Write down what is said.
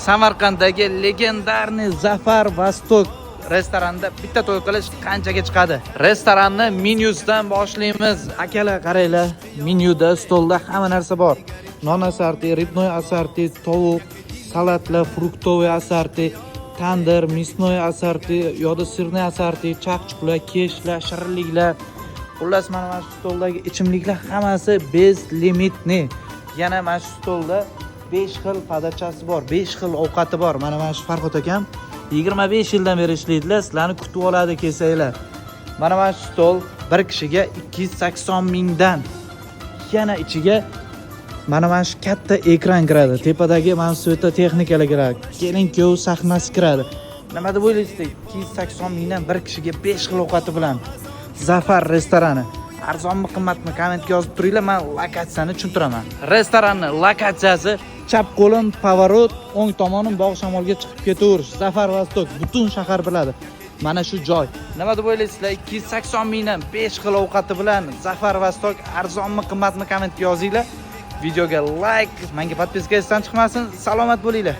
Samarqanddagi legendarniy Zafar Vostok restoranda bitta to'y qilish qanchaga chiqadi? Restoranni menyusidan boshlaymiz. Akalar, qaranglar, menyuda stolda hamma narsa bor. Non asorti, ribnoy asorti, tovuq, salatlar, fruktovoy asorti, tandir, мясной asorti, yoda sirniy asorti, chaqchuqlar, keshlar, shirinliklar. Xullas, mana shu stoldagi ichimliklar hammasi bez limitni. Yana mana shu stolda 5 xil podachasi bor, 5 xil ovqati bor. Mana shu Farhod akam 25 yildan beri ishlaydilar, sizlarni kutib oladi kelsanglar. Mana shu stol bir kishiga 280 mingdan. Yana ichiga mana shu katta ekran kiradi. Tepadagi mana shu yerda texnikalar kiradi. Kelin-kuyov sahnasi kiradi. Nima deb o'ylaysizlar? 280 mingdan bir kishiga 5 xil ovqati bilan Zafar restorani. Arzonmi, qimmatmi? Kommentga yozib turinglar, men lokatsiyani tushuntiraman. Restoranning lokatsiyasi chap qo'lim Pavorot, o'ng tomonim bog' shamolga chiqib ketaverish. Zafar Vostok butun shahar biladi. Mana shu joy. Nima deb o'ylaysizlar? 280 mingdan 5 xil ovqati bilan Zafar Vostok arzonmi, qimmatmi? Kommentga yozinglar. Videoga like, menga podpiska etsan chiqmasin. Salomat bo'linglar.